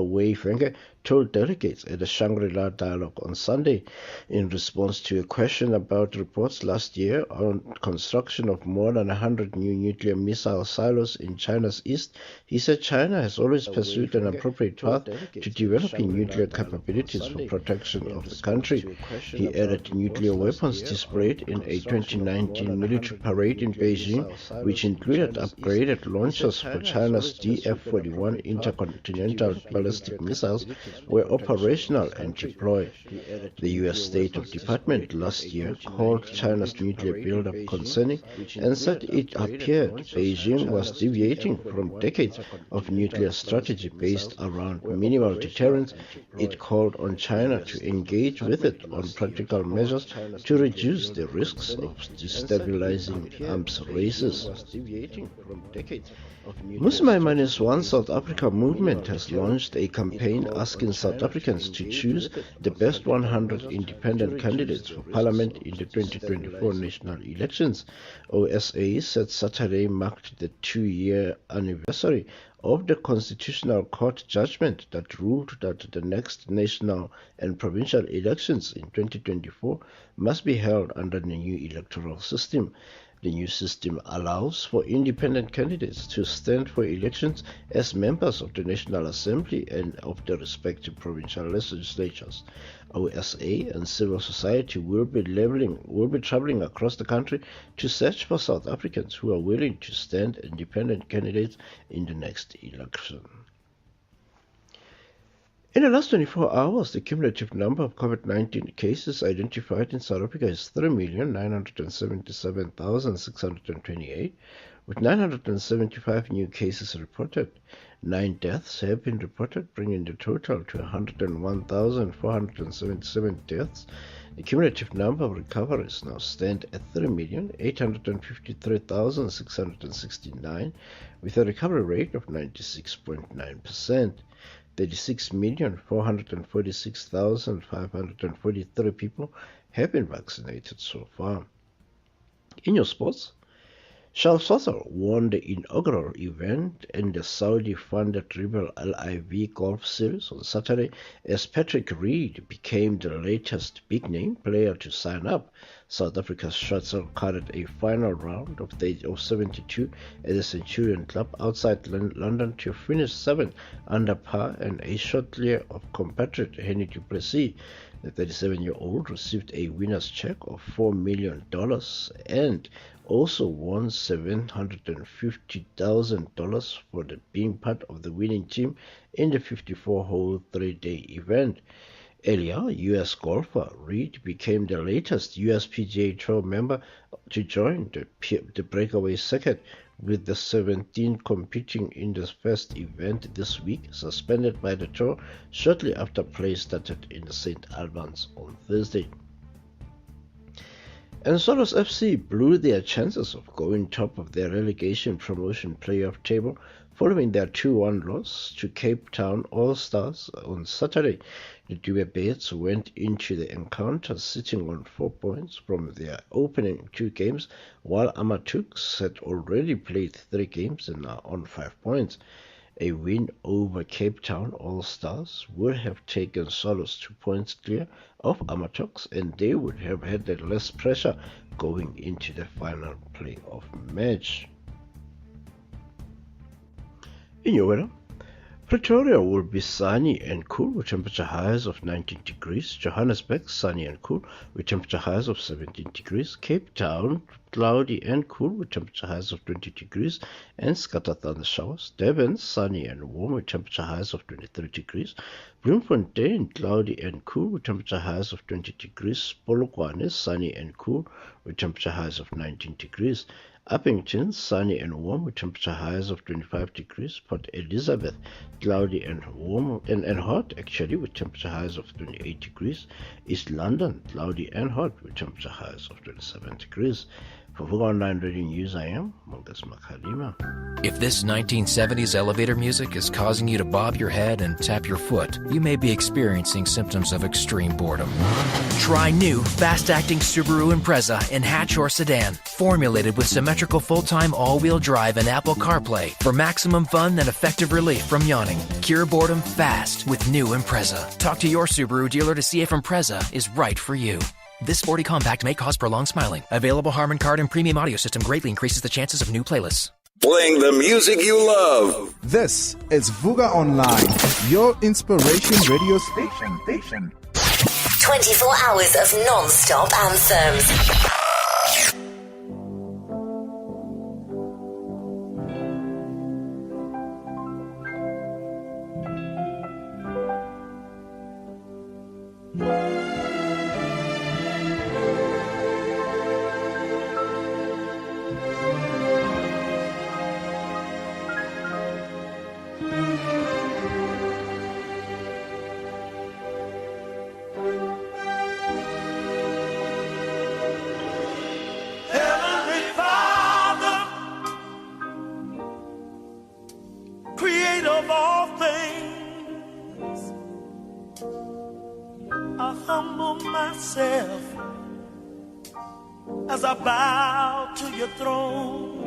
Wei Fenghe told delegates at the Shangri-La Dialogue on Sunday in response to a question about reports last year on construction of more than 100 new nuclear missile silos in China's east. He said China has always pursued an appropriate path to developing nuclear capabilities for protection of the country. He added nuclear weapons displayed in a 2019 military parade in Beijing, which included upgraded launchers for China's DF-41 intercontinental ballistic missiles, were operational and deployed. The U.S. State Department last year called China's nuclear buildup concerning and said it appeared Beijing was deviating from decades of nuclear strategy based around minimal deterrence. It called on China to engage with it on practical measures to reduce the risks of destabilizing arms races. Muslim Minus One South Africa movement has launched a campaign asking South Africans to choose the best 100 independent candidates for parliament in the 2024 national elections. OSA said Saturday marked the 2-year anniversary of the Constitutional Court judgment that ruled that the next national and provincial elections in 2024 must be held under the new electoral system. The new system allows for independent candidates to stand for elections as members of the National Assembly and of the respective provincial legislatures. OSA and civil society will be traveling across the country to search for South Africans who are willing to stand independent candidates in the next election. In the last 24 hours, the cumulative number of COVID-19 cases identified in South Africa is 3,977,628, with 975 new cases reported. 9 deaths have been reported, bringing the total to 101,477 deaths. The cumulative number of recoveries now stand at 3,853,669, with a recovery rate of 96.9%. 36,446,543 people have been vaccinated so far. In your sports, Charles Schwarzer won the inaugural event in the Saudi-funded Rebel LIV Golf Series on Saturday as Patrick Reed became the latest big-name player to sign up. South Africa's Schwarzer carded a final round of the age of 72 at the Centurion Club outside London to finish 7th under par and a shot clear of compatriot Henry du Plessis. The 37-year-old received a winner's check of $4 million and also won $750,000 for being part of the winning team in the 54-hole 3-day event. Earlier, U.S. golfer Reed became the latest U.S. PGA Tour member to join the breakaway circuit, with the 17 competing in the first event this week suspended by the tour shortly after play started in St. Albans on Thursday. And Solos FC blew their chances of going top of their relegation promotion playoff table following their 2-1 loss to Cape Town All-Stars on Saturday. The Duvebears went into the encounter sitting on 4 points from their opening 2 games, while Amatux had already played 3 games and are on 5 points. A win over Cape Town All-Stars would have taken Solos 2 points clear of Amatux, and they would have had less pressure going into the final playoff match. In your weather, Pretoria will be sunny and cool with temperature highs of 19 degrees. Johannesburg, sunny and cool with temperature highs of 17 degrees. Cape Town, cloudy and cool with temperature highs of 20 degrees and scattered thunder showers. Durban, sunny and warm with temperature highs of 23 degrees. Bloemfontein, cloudy and cool with temperature highs of 20 degrees. Polokwane, sunny and cool with temperature highs of 19 degrees. Uppington, sunny and warm with temperature highs of 25 degrees. Port Elizabeth, cloudy and warm and hot actually with temperature highs of 28 degrees. East London, cloudy and hot with temperature highs of 27 degrees. For Vuka Online Radio News, I am Mungus Makalima. If this 1970s elevator music is causing you to bob your head and tap your foot, you may be experiencing symptoms of extreme boredom. Try new, fast-acting Subaru Impreza in hatch or sedan, formulated with symmetrical full-time all-wheel drive and Apple CarPlay for maximum fun and effective relief from yawning. Cure boredom fast with new Impreza. Talk to your Subaru dealer to see if Impreza is right for you. This sporty compact may cause prolonged smiling. Available Harman Kardon premium audio system greatly increases the chances of new playlists. Playing the music you love. This is Vuka Online, your inspiration radio station. 24 hours of non-stop anthems. As I bow to your throne,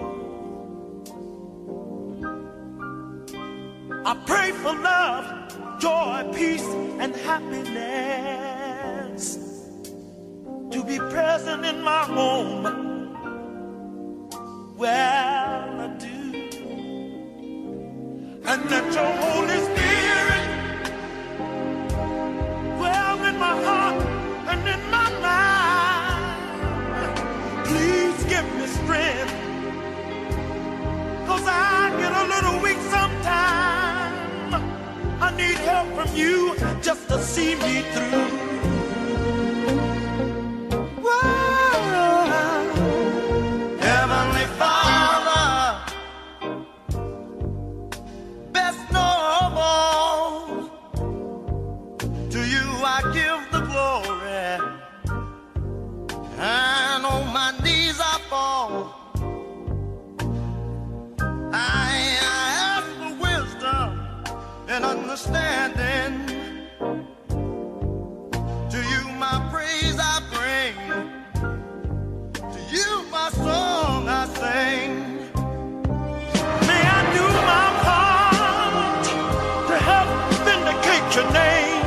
I pray for love, joy, peace, and happiness to be present in my home. Well, I do, and that your Holy Spirit dwell in my heart and in my mind. Please give me strength, 'cause I get a little weak sometimes. I need help from you just to see me through. Whoa. Heavenly Father, best of all, to you I give the glory. And on my knees I fall. I ask for wisdom and understanding. To you my praise I bring. To you my song I sing. May I do my part to help vindicate your name,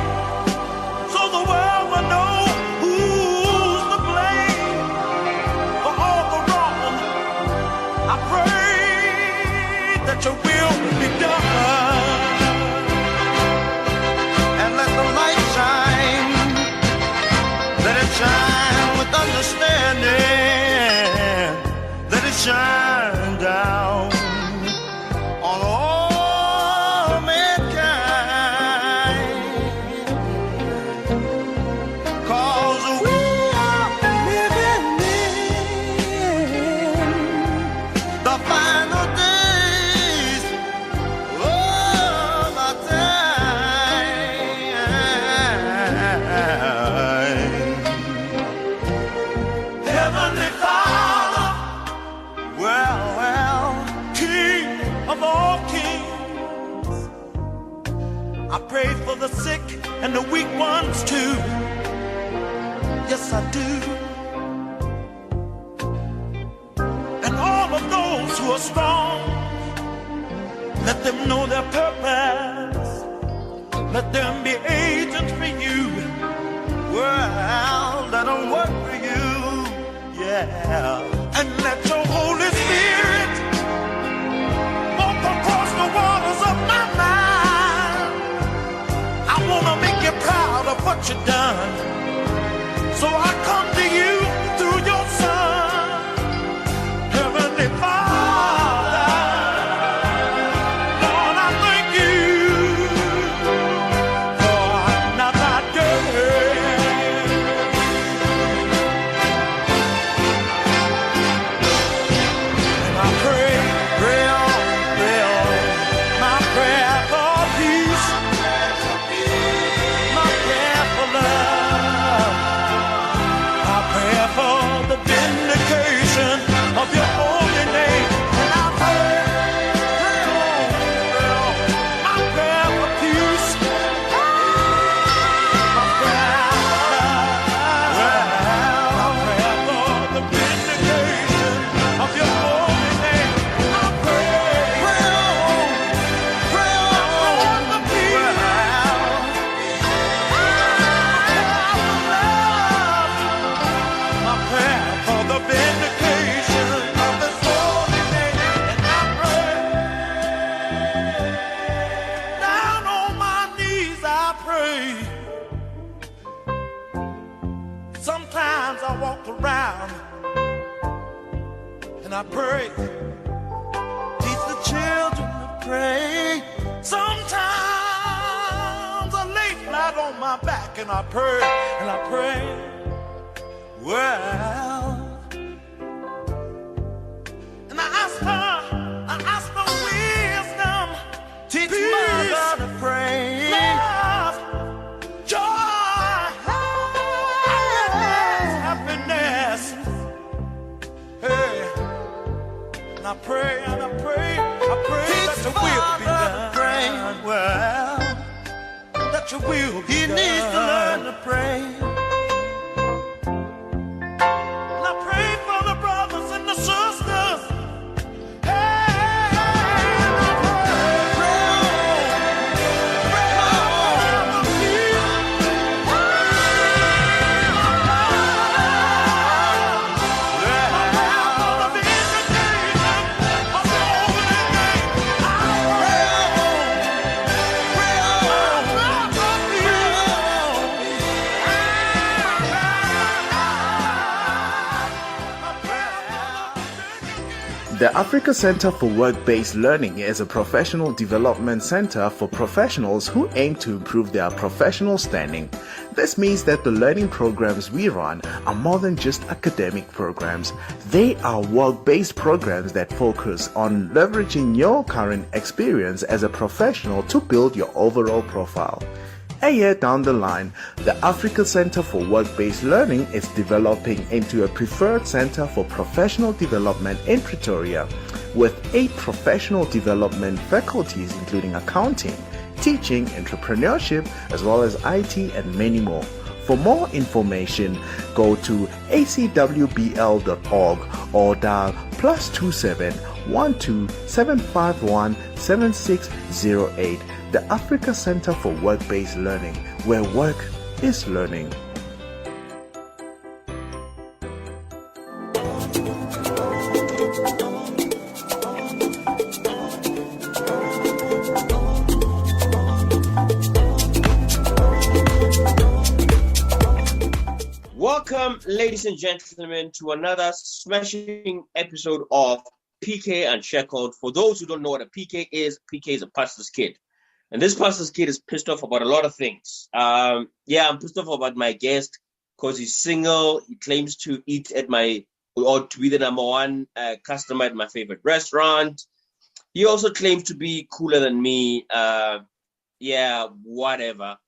so the world will know your will be done, and let the light shine, let it shine with understanding, let it shine down on all mankind, 'cause we are living in the final day. I pray for the sick and the weak ones too. Yes, I do. And all of those who are strong, let them know their purpose. Let them be agents for you. Well, let them work for you. Yeah. And let your Holy Spirit walk across the waters of my mind. I wanna make you proud of what you've done, so I come to you through your Son. Heavenly Father, Lord, I thank you for another day. I pray. Teach the children to pray. Sometimes I lay flat on my back and I pray and I pray. Well, and I ask for wisdom. Teach mother to pray. Love, joy, happiness. Hey, and I pray and I pray, that your will be done. Well, that your will be done. He needs to learn to pray. And I pray for the brothers and the sisters. The Africa Center for Work-Based Learning is a professional development center for professionals who aim to improve their professional standing. This means that the learning programs we run are more than just academic programs. They are work-based programs that focus on leveraging your current experience as a professional to build your overall profile. A year down the line, the Africa Center for Work-Based Learning is developing into a preferred center for professional development in Pretoria, with 8 professional development faculties including accounting, teaching, entrepreneurship, as well as IT and many more. For more information, go to acwbl.org or dial +27 12 751 7608. The Africa Center for Work-Based Learning, where work is learning. Welcome, ladies and gentlemen, to another smashing episode of PK Unshackled. For those who don't know what a PK is a pastor's kid. And this pastor's kid is pissed off about a lot of things. I'm pissed off about my guest because he's single. He claims to eat at to be the number one customer at my favorite restaurant. He also claims to be cooler than me. Whatever.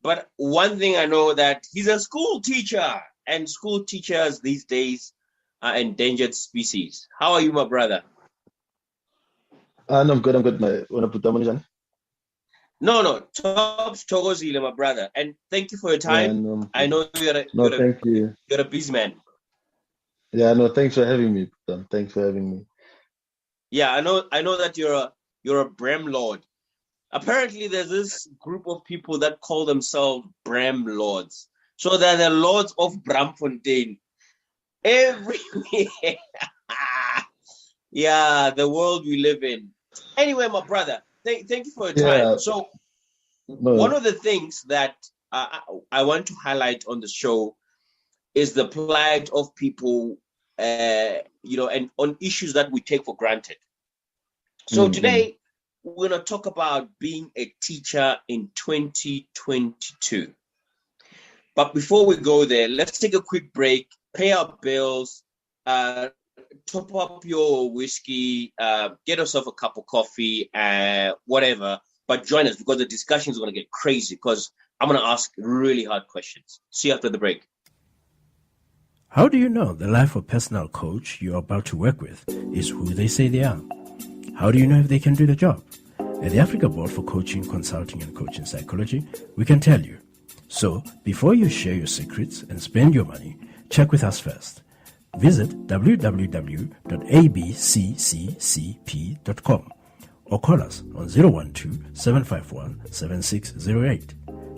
But one thing I know that he's a school teacher, and school teachers these days are endangered species. How are you, my brother? No, I'm good. No, Tops Togozile, my brother. And thank you for your time. Yeah, no, I know thank you. You're a busy man. Yeah, no, thanks for having me. Thanks for having me. Yeah, I know that you're a Bram Lord. Apparently, there's this group of people that call themselves Bram Lords. So they're the Lords of Bramfontein. Everywhere. Yeah, the world we live in. Anyway, my brother, thank you for your time. Yeah. So one of the things that I want to highlight on the show is the plight of people, and on issues that we take for granted. So today, we're going to talk about being a teacher in 2022. But before we go there, let's take a quick break, pay our bills, top up your whiskey, get yourself a cup of coffee, whatever. But join us because the discussion is going to get crazy because I'm going to ask really hard questions. See you after the break. How do you know the life of personal coach you're about to work with is who they say they are? How do you know if they can do the job? At the Africa Board for Coaching, Consulting and Coaching Psychology, we can tell you. So, before you share your secrets and spend your money, check with us first. Visit www.abccccp.com or call us on 012-751-7608.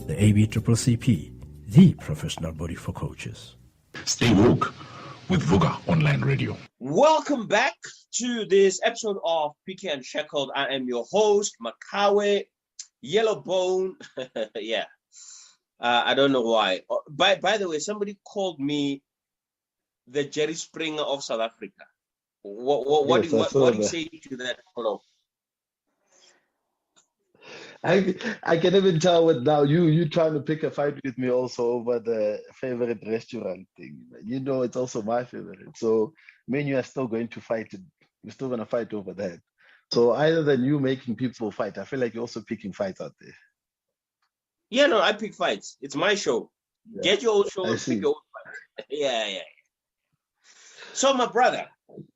The ABCCP, the professional body for coaches. Stay woke with Vuka Online Radio. Welcome back to this episode of PK Unshackled. I am your host, Makawe Yellowbone. Yeah. I don't know why. By the way, somebody called me the Jerry Springer of South Africa. What Yes, do I you saw what do you that. say to that, Kolopo? I can even tell what now you trying to pick a fight with me also over the favorite restaurant thing. You know, it's also my favorite. So me and you are still going to fight it. We're still gonna fight over that. So either than you making people fight, I feel like you're also picking fights out there. Yeah, no, I pick fights. It's my show. Yeah, Get your own show I and pick see. your own fight. Yeah. So my brother,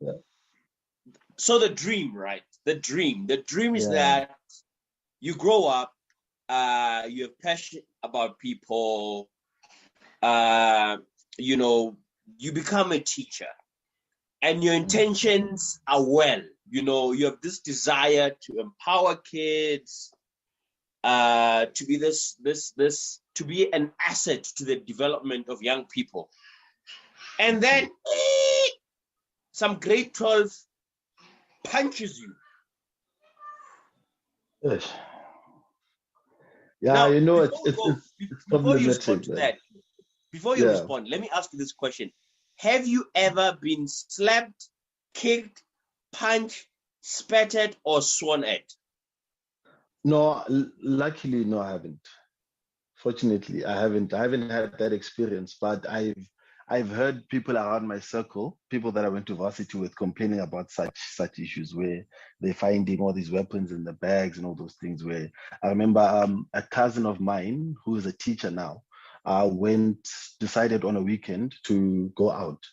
Yeah, so the dream, right? The dream is yeah, that you grow up, you're passionate about people, uh, you know, you become a teacher, and your mm, intentions are well. You have this desire to empower kids, to be to be an asset to the development of young people. And then some grade 12 punches you. yes. Yeah. Now, You know, before we go, it's before you respond problematic, to man. that, before you Yeah. respond, let me ask you this question. Have you ever been slapped, kicked, punched, spat at, or sworn at? No, luckily, no, I haven't. Fortunately, I haven't. I haven't had that experience, but I've heard people around my circle, people that I went to varsity with, complaining about such issues where they're finding all these weapons in the bags and all those things. Where I remember a cousin of mine who is a teacher now, decided on a weekend to go out,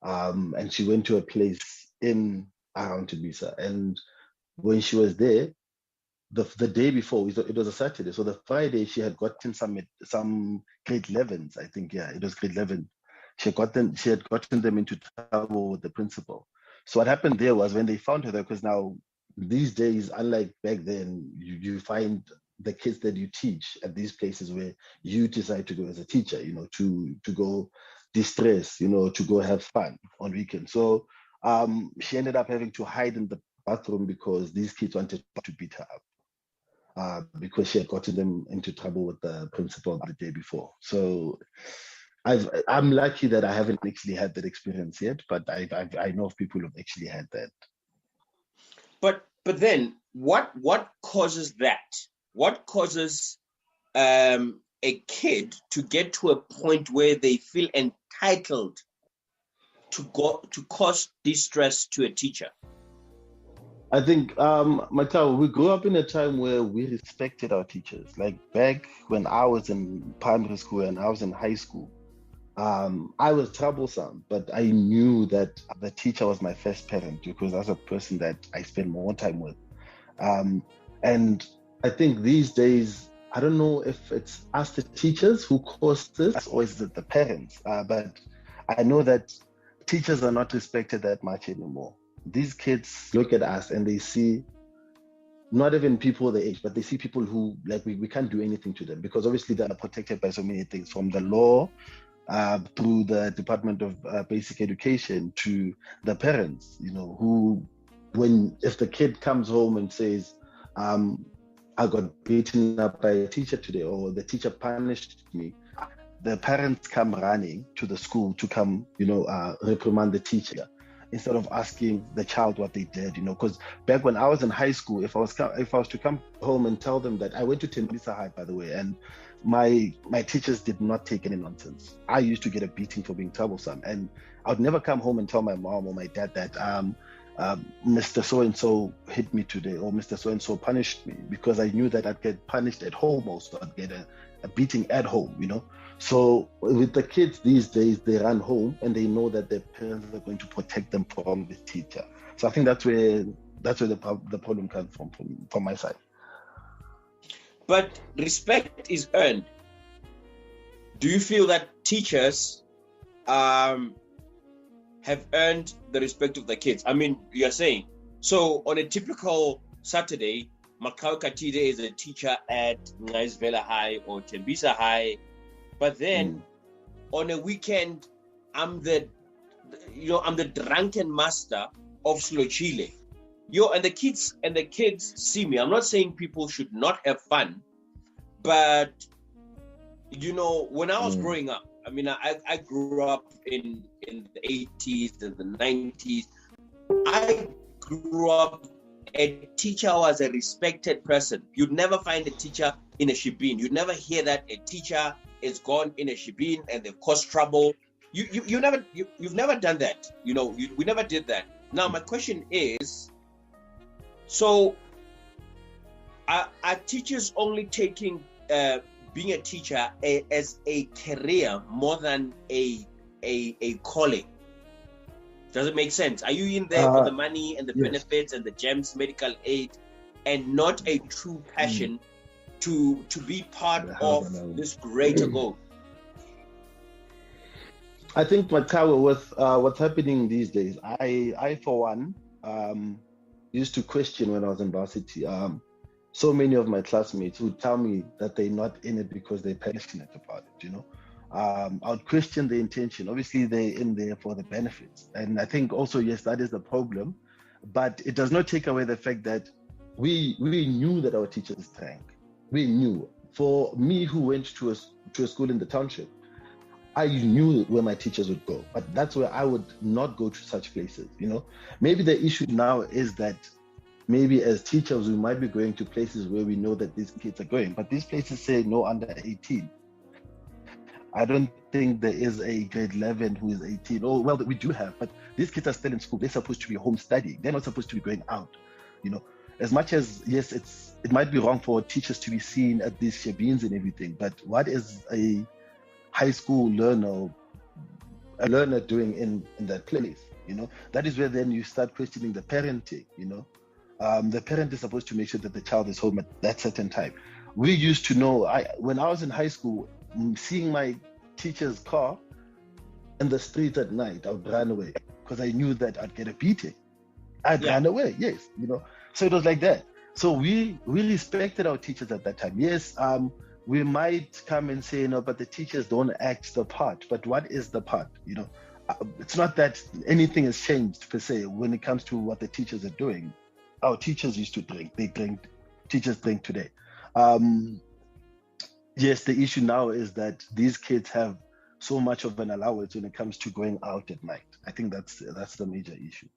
and she went to a place in around Tbilisi, and when she was there the day before, it was a Saturday. So the Friday she had gotten some grade 11s, I think. Yeah, it was grade 11. She had gotten them into trouble with the principal. So what happened there was when they found her there, because now these days, unlike back then, you find the kids that you teach at these places where you decide to go as a teacher, to go distress, to go have fun on weekends. So she ended up having to hide in the bathroom because these kids wanted to beat her up, because she had gotten them into trouble with the principal the day before. So I'm lucky that I haven't actually had that experience yet, but I know of people who've actually had that. But then what causes that? What causes a kid to get to a point where they feel entitled to cause distress to a teacher? I think, Matao, we grew up in a time where we respected our teachers. Like back when I was in primary school and I was in high school, I was troublesome, but I knew that the teacher was my first parent because that's a person that I spend more time with. And I think these days, I don't know if it's us, the teachers, who cause this, or is it the parents? But I know that teachers are not respected that much anymore. These kids look at us and they see not even people their age, but they see people who, like, we can't do anything to them because obviously they are protected by so many things, from the law through the Department of Basic Education to the parents, who, if the kid comes home and says, I got beaten up by a teacher today, or the teacher punished me, the parents come running to the school to come, reprimand the teacher, instead of asking the child what they did, because back when I was in high school, if I was to come home and tell them that I went to Tembisa High, by the way, and my teachers did not take any nonsense. I used to get a beating for being troublesome, and I would never come home and tell my mom or my dad that Mr. So-and-so hit me today, or Mr. So-and-so punished me, because I knew that I'd get punished at home also. I'd get a beating at home, So with the kids these days, they run home and they know that their parents are going to protect them from the teacher. So I think that's where the problem comes from my side. But respect is earned. Do you feel that teachers have earned the respect of the kids? I mean, you're saying, so on a typical Saturday, Makau Katide is a teacher at Ngaisvela High or Tembisa High, but then on a weekend, I'm the drunken master of Slochile. And the kids see me. I'm not saying people should not have fun, but when I was growing up, I mean, I grew up in the 80s and the 90s. I grew up, a teacher was a respected person. You'd never find a teacher in a shebeen. You'd never hear that a teacher is gone in a shebeen and they've caused trouble. You've never done that. We never did that. Now my question is, so are teachers only taking being a teacher as a career more than a calling? Does it make sense? Are you in there for the money and the benefits and the GEMS medical aid, and not a true passion to be part of this greater goal? I think, Matawa, with what's happening these days, I for one used to question when I was in varsity. So many of my classmates would tell me that they're not in it because they're passionate about it, I would question the intention. Obviously, they're in there for the benefits. And I think also, yes, that is the problem. But it does not take away the fact that we knew that our teachers drank. We knew. For me, who went to a school in the township, I knew where my teachers would go. But that's where I would not go to such places, Maybe the issue now is that maybe as teachers, we might be going to places where we know that these kids are going. But these places say no under 18. I don't think there is a grade 11 who is 18. Oh, well, we do have, but these kids are still in school. They're supposed to be home studying. They're not supposed to be going out. As much as, yes, it might be wrong for teachers to be seen at these shebeens and everything, but what is a high school learner doing in that place? That is where then you start questioning the parenting. The parent is supposed to make sure that the child is home at that certain time. We used to know, when I was in high school, seeing my teacher's car in the streets at night, I would run away because I knew that I'd get a beating. I'd run away, yes, So it was like that. So we respected our teachers at that time. Yes, we might come and say, but the teachers don't act the part. But what is the part? It's not that anything has changed per se when it comes to what the teachers are doing. Our teachers used to drink. They drink. Teachers drink today. Yes, the issue now is that these kids have so much of an allowance when it comes to going out at night. I think that's the major issue.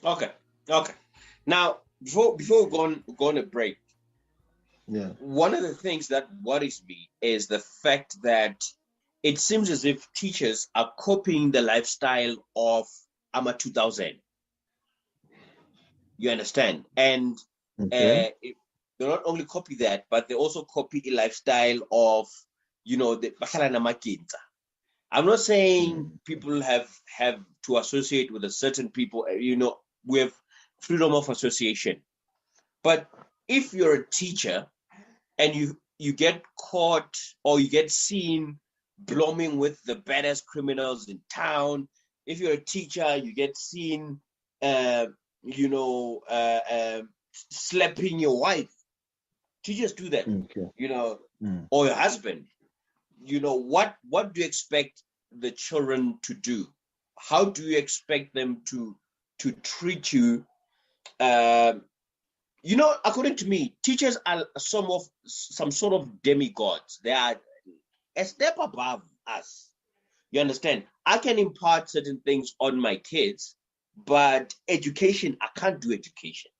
Okay. Now, before we go on a break, one of the things that worries me is the fact that it seems as if teachers are copying the lifestyle of AMA 2000. You understand? And they not only copy that, but they also copy a lifestyle of, the Bakalana Makinza. I'm not saying people have to associate with a certain people, we have freedom of association. But if you're a teacher and you get caught or you get seen blooming with the baddest criminals in town, if you're a teacher, you get seen, slapping your wife. Teachers do that, or your husband. What do you expect the children to do? How do you expect them to treat you? According to me, teachers are some sort of demigods. They are a step above us. You understand? I can impart certain things on my kids, but education, I can't do education.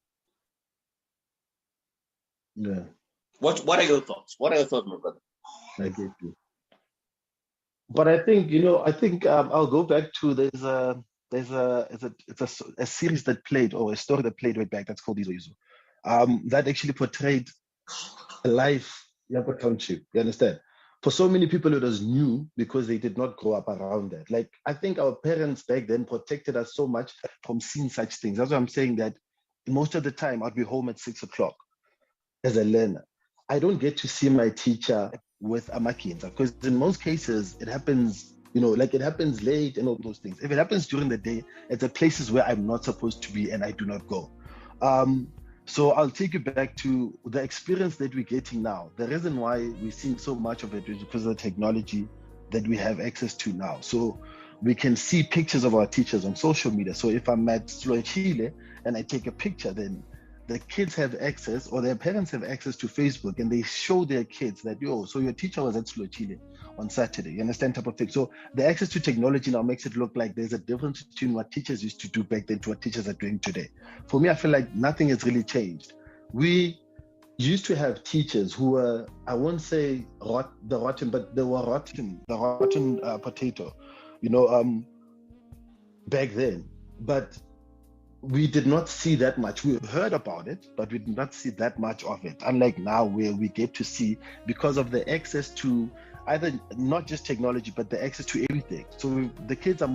Yeah. What are your thoughts? What are your thoughts, my brother? I get you. But I think I'll go back to there's a series that played, or a story that played way back, that's called Izo Izo. That actually portrayed a life Yapa township. You understand? For so many people, it was new because they did not grow up around that. Like, I think our parents back then protected us so much from seeing such things. That's why I'm saying that most of the time I'd be home at 6 o'clock as a learner. I don't get to see my teacher with Amakinza because in most cases it happens, it happens late and all those things. If it happens during the day, it's the places where I'm not supposed to be and I do not go. So I'll take you back to the experience that we're getting now. The reason why we're seeing so much of it is because of the technology that we have access to now. So we can see pictures of our teachers on social media. So if I'm at Chile and I take a picture, then the kids have access, or their parents have access to Facebook, and they show their kids that, so your teacher was at Slochile on Saturday, you understand, type of thing. So the access to technology now makes it look like there's a difference between what teachers used to do back then to what teachers are doing today. For me, I feel like nothing has really changed. We used to have teachers who were, I won't say rotten, but they were rotten, the rotten potato, back then. But we did not see that much. We heard about it, but we did not see that much of it. Unlike now, where we get to see, because of the access to either not just technology, but the access to everything. So the kids are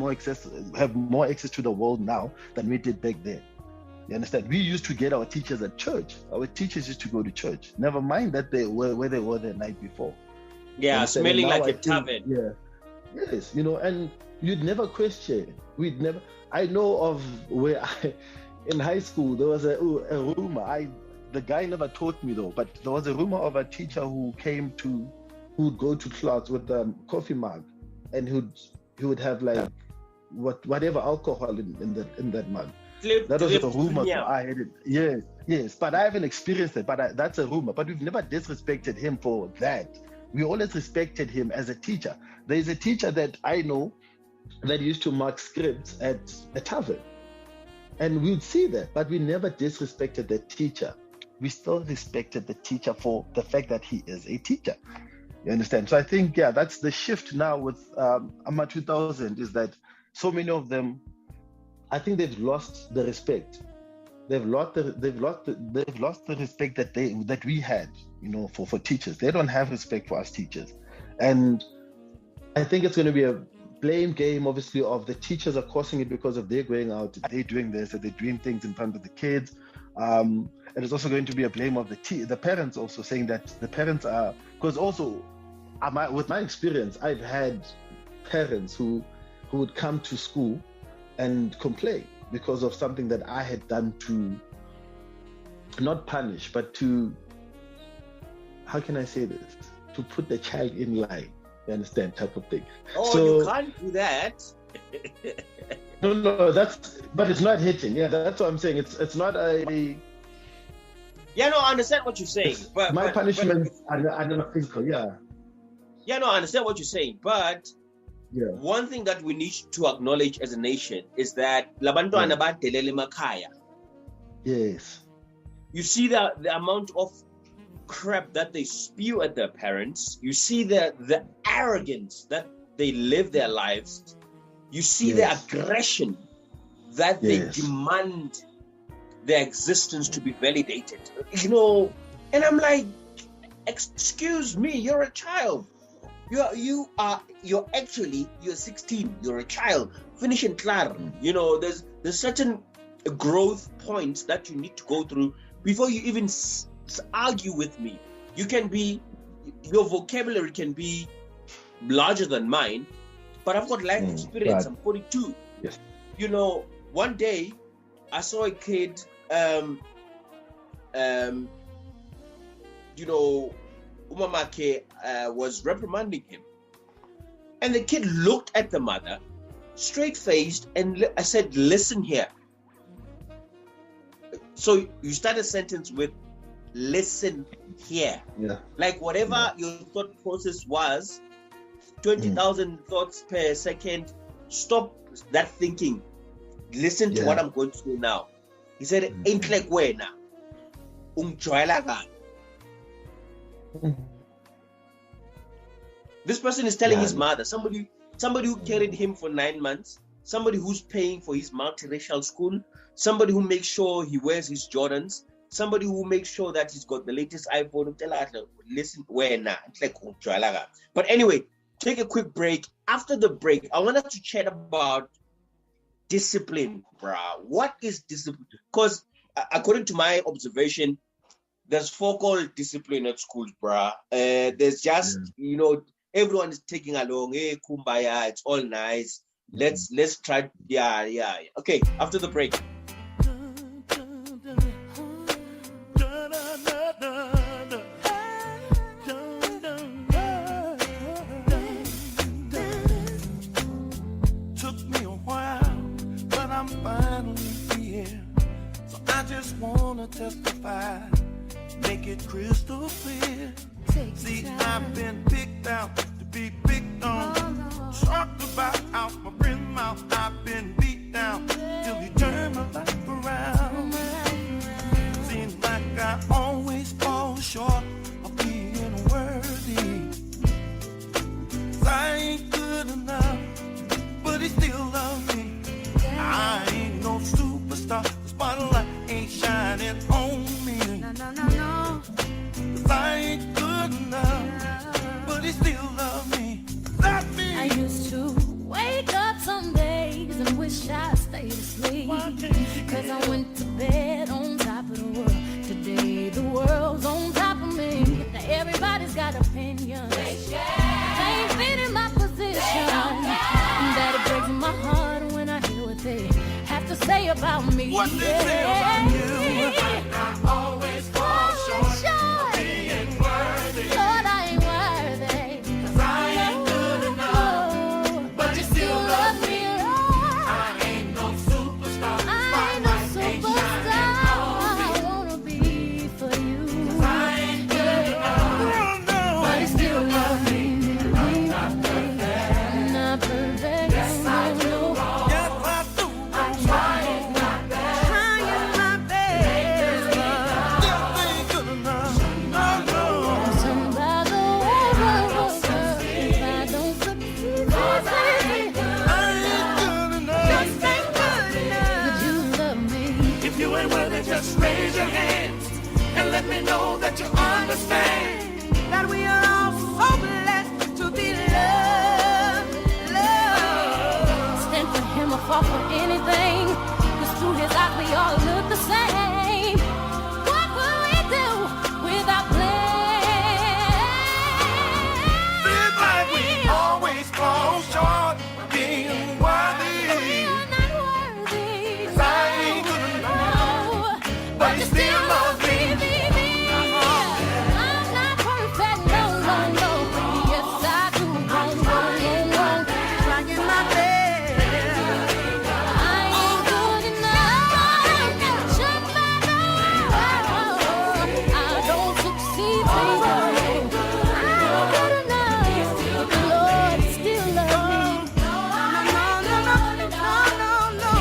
have more access to the world now than we did back then. You understand? We used to get our teachers at church. Our teachers used to go to church. Never mind that they were where they were the night before. Yeah, smelling like a tavern. Yeah. Yes, and you'd never question. I know of where in high school, there was a rumor. The guy never taught me though, but there was a rumor of a teacher who would go to class with a coffee mug, and he would have like whatever alcohol in that mug. That was a rumor. So I had it. Yes, but I haven't experienced it. But that's a rumor. But we've never disrespected him for that. We always respected him as a teacher. There is a teacher that I know that used to mark scripts at a tavern, and we'd see that, but we never disrespected the teacher. We still respected the teacher for the fact that he is a teacher. You understand? So I think, that's the shift now with AMA 2000, is that so many of them, I think they've lost the respect. They've lost the respect that we had, for teachers. They don't have respect for us teachers, and I think it's going to be a blame game, obviously, of the teachers are causing it because of they're going out, they're doing this, they're doing things in front of the kids. And it's also going to be a blame of the parents, also saying that the parents are, because also with my experience, I've had parents who would come to school and complain because of something that I had done to not punish, but to, how can I say this? To put the child in line, you understand, type of thing. Oh, so, you can't do that. No, but it's not hitting. Yeah, that's what I'm saying. It's not a. Yeah, no, I understand what you're saying. But my punishments are not physical. Yeah. Yeah, no, I understand what you're saying, but one thing that we need to acknowledge as a nation is that labantwana badelele emakhaya. Yes. You see the amount of crap that they spew at their parents. You see the arrogance that they live their lives. You see the aggression that they demand their existence to be validated. And I'm like, excuse me, you're a child. You're 16, you're a child, finishing class. There's certain growth points that you need to go through before you even argue with me. Your vocabulary can be larger than mine, but I've got life experience. I'm 42. Yes. One day I saw a kid, Umamake was reprimanding him. And the kid looked at the mother, straight-faced, and I said, listen here. So you start a sentence with, listen here. Yeah. Like whatever your thought process was, 20,000 thoughts per second, stop that thinking. Listen to what I'm going to say now. He said, ain't like where now. This person is telling his mother, somebody who carried him for 9 months, somebody who's paying for his multiracial school, somebody who makes sure he wears his Jordans, somebody who makes sure that he's got the latest iPhone. Listen, where now? It's like, but anyway, take a quick break. After the break, I want us to chat about discipline, bruh. What is discipline? Because according to my observation, there's folk discipline at schools, bruh. There's just, everyone is taking along, hey, kumbaya, it's all nice. Let's try, yeah. Okay, after the break. Took me a while, but I'm finally here. So I just wanna testify, make it crystal clear. See, I've been picked out to be picked on. Talked about out my friend's mouth. I've been beat down till he turned my life around. Seems like I always fall short of being worthy. 'Cause I ain't good enough, but he still loves me. I ain't no superstar, the spotlight ain't shining on me. No. 'Cause I ain't good enough, but he still loves me. Love me. I used to wake up some days and wish I stayed asleep. 'Cause I went to bed on top of the world. Today the world's on top of me. Now everybody's got opinions. They ain't fitting my position. That it breaks my heart when I hear what they have to say about me. What they say about you. I always fall short of being worthy. Lord, I ain't worthy. 'Cause I ain't good enough, but you still love me. I ain't no superstar. I ain't no superstar. I wanna be for you. 'Cause I ain't good enough, But he still loves me. Not perfect. yes, I do. Yes, I do. I'm trying my best. Still ain't good enough. No. Somebody if I don't succeed, I ain't good enough. but you love me. If you ain't worthy, just raise your hands and let me know that you understand that we are all so blessed to be loved. Stand for him or fall for anything. 'Cause through his eyes we all look the same. What would we do without Seems like we always fall short of being worthy. You're not worthy. 'Cause I ain't good enough, but you still love me. I'm not perfect, no. Yes, I do. Wrong. Trying my best. I ain't good enough. Shut my door. I don't succeed. I'm good enough. The Lord still loves me.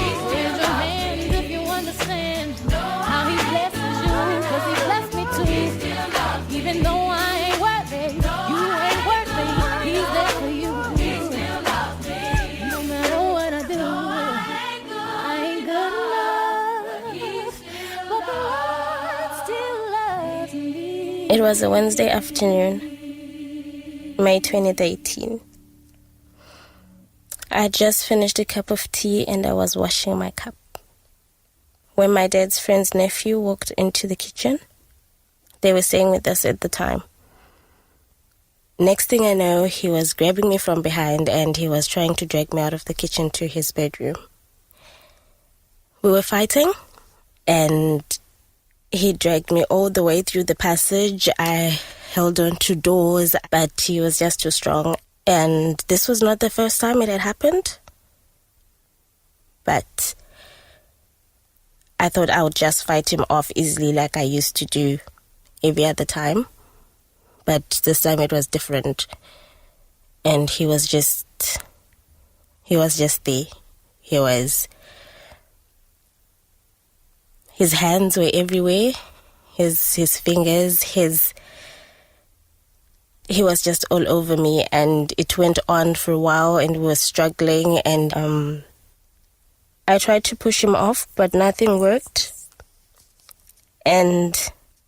Raise your hands if you understand how he blesses you. 'Cause he blessed me too. Even though I ain't worthy, you ain't worthy. He's there for you. No matter what I do, I ain't good enough. But the Lord still loves me. It was a Wednesday afternoon, May 2018. I had just finished a cup of tea and I was washing my cup when my dad's friend's nephew walked into the kitchen. They were staying with us at the time. Next thing I know, he was grabbing me from behind and he was trying to drag me out of the kitchen to his bedroom. We were fighting and he dragged me all the way through the passage. I held on to doors, but he was just too strong. And this was not the first time it had happened. But I thought I would just fight him off easily like I used to do every other time. But this time it was different. And he was just there. His hands were everywhere. His fingers, he was just all over me, and it went on for a while and we were struggling, and I tried to push him off, but nothing worked. And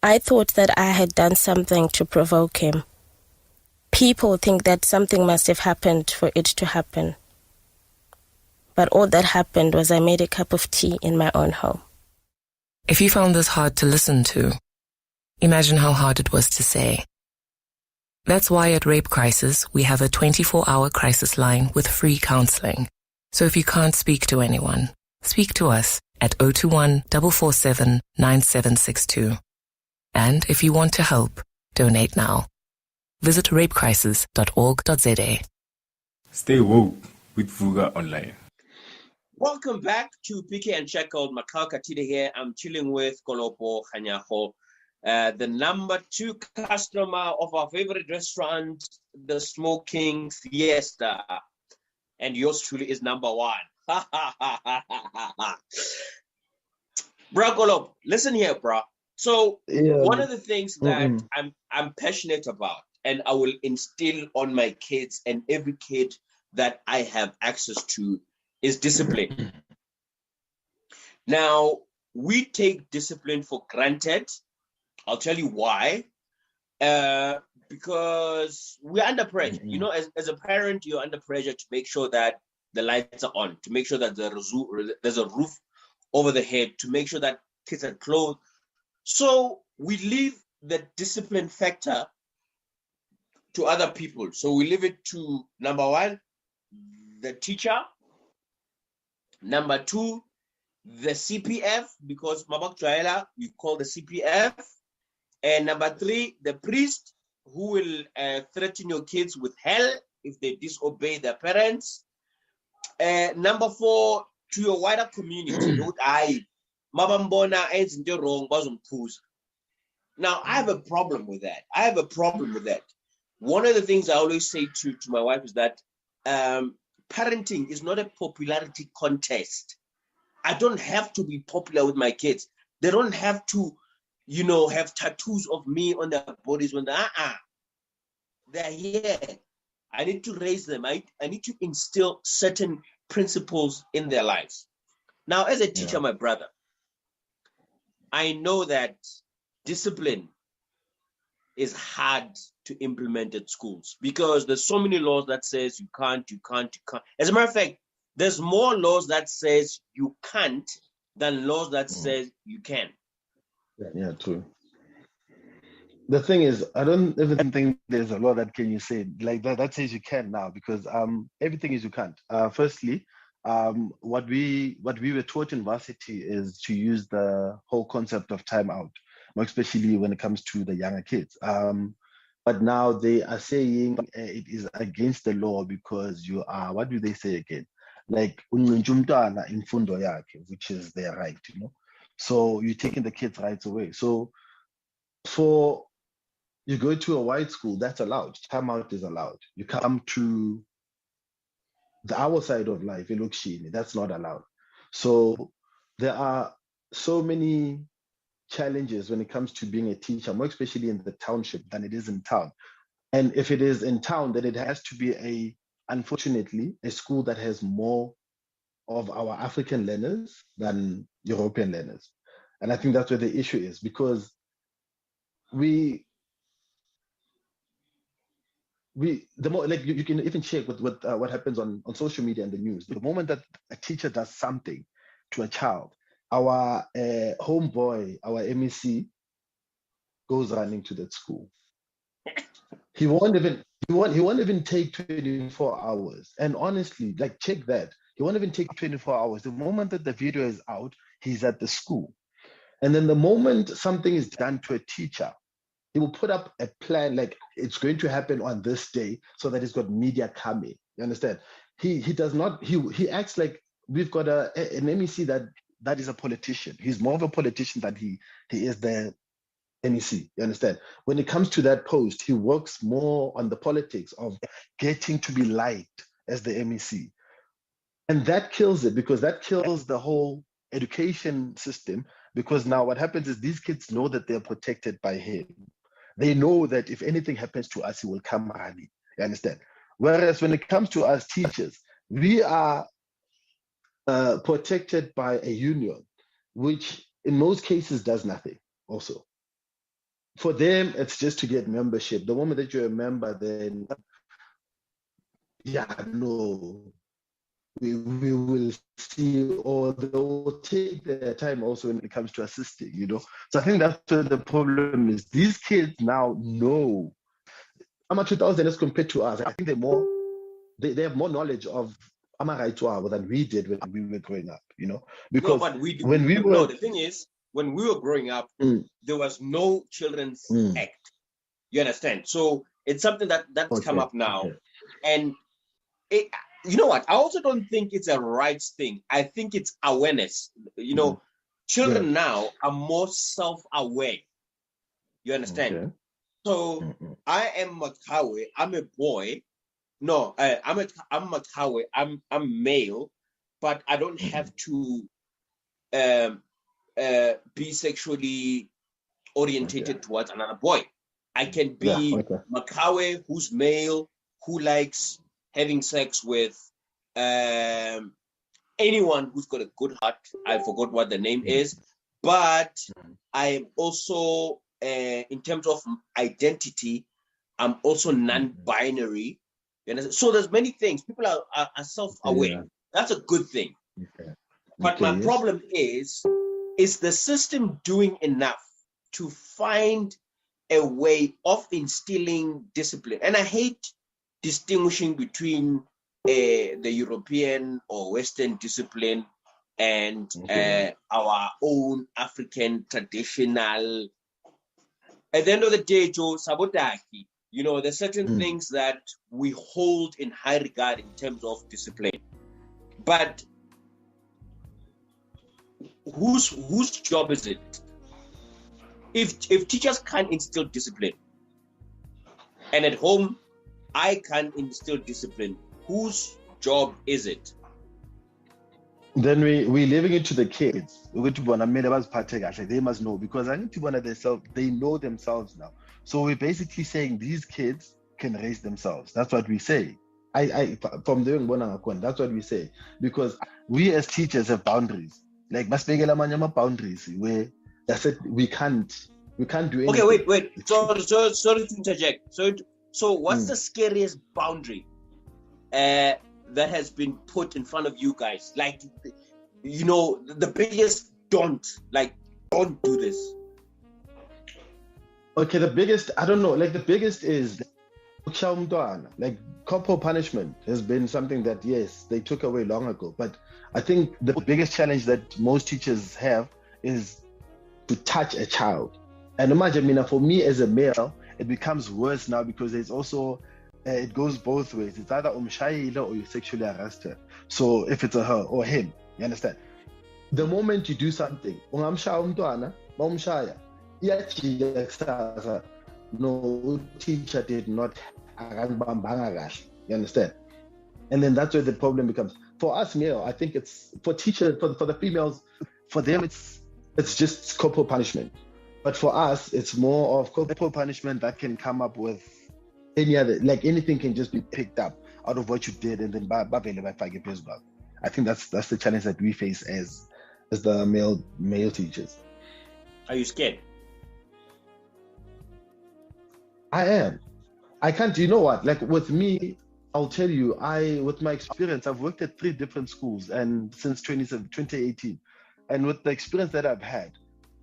I thought that I had done something to provoke him. People think that something must have happened for it to happen. But all that happened was I made a cup of tea in my own home. If you found this hard to listen to, imagine how hard it was to say. That's why at Rape Crisis, we have a 24-hour crisis line with free counseling. So if you can't speak to anyone, speak to us at 021 447 9762. And if you want to help, donate now. Visit rapecrisis.org.za. Stay woke with Vuka online. Welcome back to PK Unshackled. Makau Katide here. I'm chilling with Kolopo Kganyago, the number 2 customer of our favorite restaurant, the Smoking Fiesta. And yours truly is number 1. Bro, Kolopo, listen here, bro. So one of the things that I'm passionate about, and I will instill on my kids and every kid that I have access to, is discipline. Now, we take discipline for granted. I'll tell you why. Because we're under pressure. You know, as a parent, you're under pressure to make sure that the lights are on, to make sure that there's a roof over the head, to make sure that kids are clothed. So we leave the discipline factor to other people. So we leave it to, number 1, the teacher. Number 2, the CPF, because Mabak Joela, you call the CPF. And number 3, the priest, who will threaten your kids with hell if they disobey their parents. Number 4, to your wider community. Now, I have a problem with that. One of the things I always say to my wife is that parenting is not a popularity contest. I don't have to be popular with my kids. They don't have to, have tattoos of me on their bodies when they're here. I need to raise them. I need to instill certain principles in their lives. Now, as a teacher, my brother, I know that discipline is hard to implement at schools because there's so many laws that says you can't. As a matter of fact, there's more laws that says you can't than laws that says you can. Yeah, true. The thing is, I don't even think there's a law that can you say like that says you can now, because everything is you can't. Firstly, what we were taught in varsity is to use the whole concept of timeout, especially when it comes to the younger kids. But now they are saying it is against the law because you are, what do they say again? Like unjumtana imfundo yakhe, which is their right, So you're taking the kids' rights away. So for you go to a white school, that's allowed. Timeout is allowed. You come to our side of life, Elokshini, that's not allowed. So there are so many challenges when it comes to being a teacher, more especially in the township than it is in town. And if it is in town, then it has to be unfortunately, a school that has more of our African learners than European learners. And I think that's where the issue is, because the more, like, you can even check with what happens on social media and the news. The moment that a teacher does something to a child, our homeboy, our MEC, goes running to that school. He won't even take 24 hours. And honestly, like, check that. He won't even take 24 hours. The moment that the video is out, he's at the school. And then the moment something is done to a teacher, he will put up a plan, like it's going to happen on this day, so that he's got media coming. You understand? He does not, he acts like we've got an MEC that is a politician. He's more of a politician than he is the MEC. You understand? When it comes to that post, he works more on the politics of getting to be liked as the MEC. And that kills it, because that kills the whole education system. Because now what happens is these kids know that they're protected by him. They know that if anything happens to us, he will come running. You understand? Whereas when it comes to us teachers, we are protected by a union, which in most cases does nothing also. For them, it's just to get membership. The moment that you're a member, then, we will see, or they will take their time also when it comes to assisting, So I think that's where the problem is. These kids now know. Ama 2000 as compared to us, I think they have more knowledge of Ama Raitwa than we did when we were growing up, Because the thing is, when we were growing up, there was no Children's Act. You understand? So it's something that's come up now. And you know what? I also don't think it's a rights thing. I think it's awareness. You know, children now are more self-aware. You understand? Okay. So I am Makawe. I'm a boy. No, I'm Makawe. I'm male, but I don't have to be sexually orientated towards another boy. I can be Makawe, who's male, who likes having sex with anyone who's got a good heart. I forgot what the name is, but I am also, in terms of identity, I'm also non-binary. So there's many things. People are self-aware. Yeah. That's a good thing. Okay. But my problem is the system doing enough to find a way of instilling discipline? And I hate distinguishing between the European or Western discipline and our own African traditional. At the end of the day, Joe, sabotaki, you know, there's certain things that we hold in high regard in terms of discipline. But whose job is it? If teachers can't instill discipline, and at home I can't instill discipline, whose job is it? Then we leaving it to the kids. They must know, because I need to want themselves. They know themselves now. So we're basically saying these kids can raise themselves. That's what we say. I from doing one, that's what we say, because we as teachers have boundaries. Like boundaries where that's it. We can't do anything. Okay, wait. Sorry to interject. So what's the scariest boundary that has been put in front of you guys? Like, you know, the biggest don't do this. Okay, the biggest, I don't know. Like the biggest is like corporal punishment has been something that, yes, they took away long ago. But I think the biggest challenge that most teachers have is to touch a child. And imagine, for me as a male, it becomes worse now, because there's also, it goes both ways. It's either umshayile or you sexually harassed her. So if it's a her or him, you understand? The moment you do something, no teacher did not, you understand? And then that's where the problem becomes. For us male, I think it's for teachers, for the females, for them it's just corporal punishment. But for us, it's more of corporal punishment that can come up with any other, like anything can just be picked up out of what you did, and then I think that's the challenge that we face as the male teachers. Are you scared? I am. I can't. You know what? Like with me, I'll tell you. With my experience, I've worked at 3 different schools, and since 2018, and with the experience that I've had,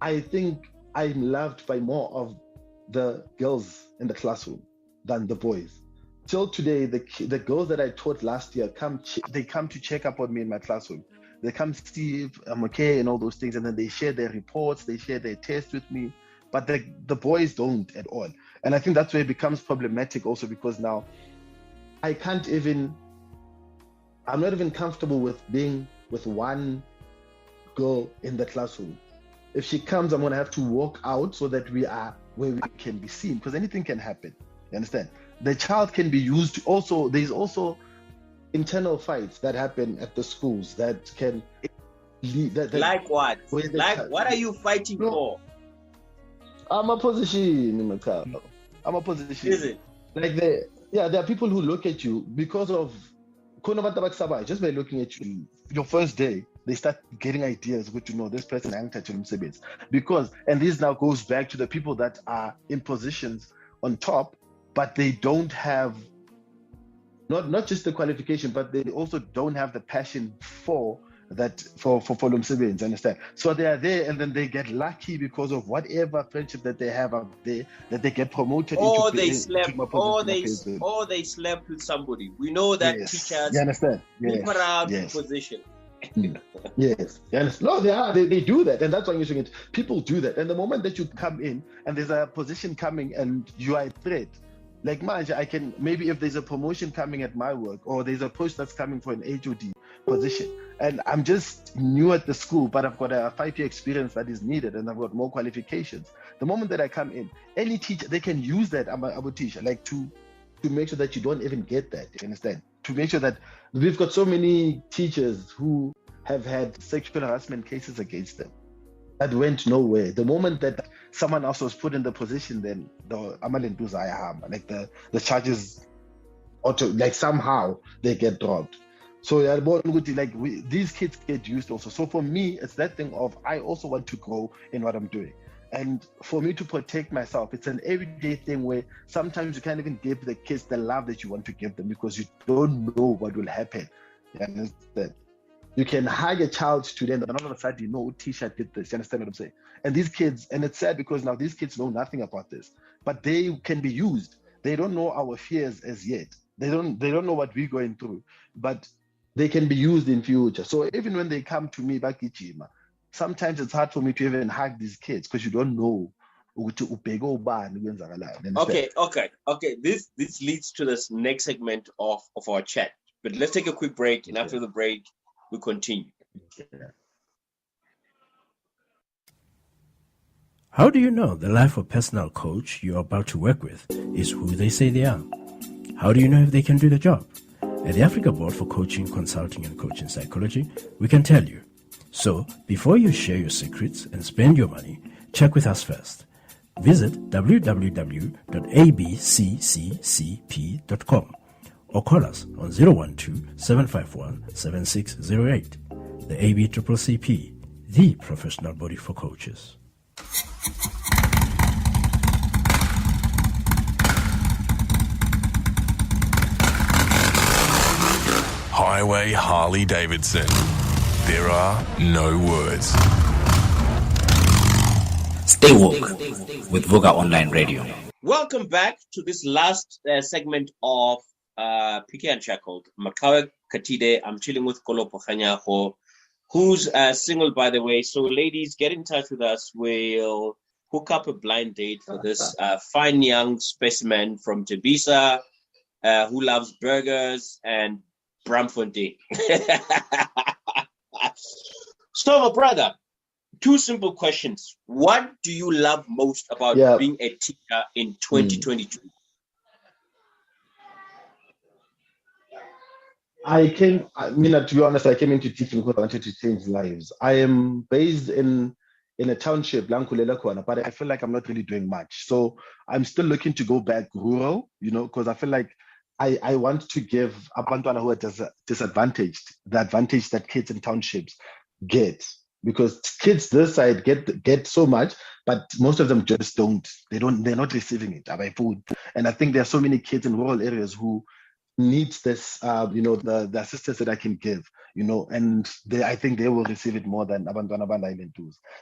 I think I'm loved by more of the girls in the classroom than the boys. Till today, the girls that I taught last year come to check up on me in my classroom. They come, Steve, I'm okay, and all those things, and then they share their reports, they share their tests with me. But the boys don't at all. And I think that's where it becomes problematic also, because now I'm not even comfortable with being with one girl in the classroom. If she comes, I'm going to have to walk out so that we are where we can be seen, because anything can happen. You understand? The child can be used also. There's also internal fights that happen at the schools that can lead. Like what? What are you fighting for? I'm a position. Is it? Like there are people who look at you because of just by looking at you. Your first day, they start getting ideas, but this person ain't touching them. Because, and this now goes back to the people that are in positions on top, but they don't have not just the qualification, but they also don't have the passion for Lumsebens, understand? So they are there, and then they get lucky because of whatever friendship that they have up there, that they get promoted. They slept with somebody. We know that teachers move around in position. Yes. No, they do that, and that's why you're saying it. People do that, and the moment that you come in and there's a position coming and you are a threat, Like manje, I can, maybe if there's a promotion coming at my work, or there's a post that's coming for an HOD position, and I'm just new at the school, but I've got a 5-year experience that is needed, and I've got more qualifications. The moment that I come in, any teacher, they can use that. I'm a teacher, like to make sure that you don't even get that. You understand? To make sure that we've got so many teachers who have had sexual harassment cases against them that went nowhere. The moment that someone else was put in the position, then the like the charges, like somehow they get dropped. So these kids get used also. So for me, it's that thing of, I also want to grow in what I'm doing. And for me to protect myself, it's an everyday thing where sometimes you can't even give the kids the love that you want to give them because you don't know what will happen. You understand? You can hug a child today, and all of a sudden, you know, Tisha did this. You understand what I'm saying? And these kids, and it's sad because now these kids know nothing about this, but they can be used. They don't know our fears as yet. They don't know what we're going through, but they can be used in future. So even when they come to me back in Chima, sometimes it's hard for me to even hug these kids because you don't know. Okay. This leads to this next segment of our chat. But let's take a quick break, and after the break, we continue. How do you know the life of personal coach you're about to work with is who they say they are? How do you know if they can do the job? At the Africa Board for Coaching, Consulting and Coaching Psychology, we can tell you. So, before you share your secrets and spend your money, check with us first. Visit www.abccccp.com or call us on 012-751-7608. The ABCCP, the professional body for coaches. Highway Harley Davidson. There are no words. Stay woke with Vuka Online Radio. Welcome back to this last segment of PK Unshackled. Makawe Katide, I'm chilling with Kolopo Kganyago, who's single, by the way. So, ladies, get in touch with us. We'll hook up a blind date for this fine young specimen from Tebisa who loves burgers and Bramfontein. So, my brother, two simple questions. What do you love most about being a teacher in 2022? To be honest, I came into teaching because I wanted to change lives. I am based in a township, but I feel like I'm not really doing much. So I'm still looking to go back rural, because I feel like I want to give Abantwana who are disadvantaged the advantage that kids in townships get. Because kids this side get so much, but most of them just don't. They're not receiving it by food. And I think there are so many kids in rural areas who needs this, the assistance that I can give, and I think they will receive it more than Abantwana Island.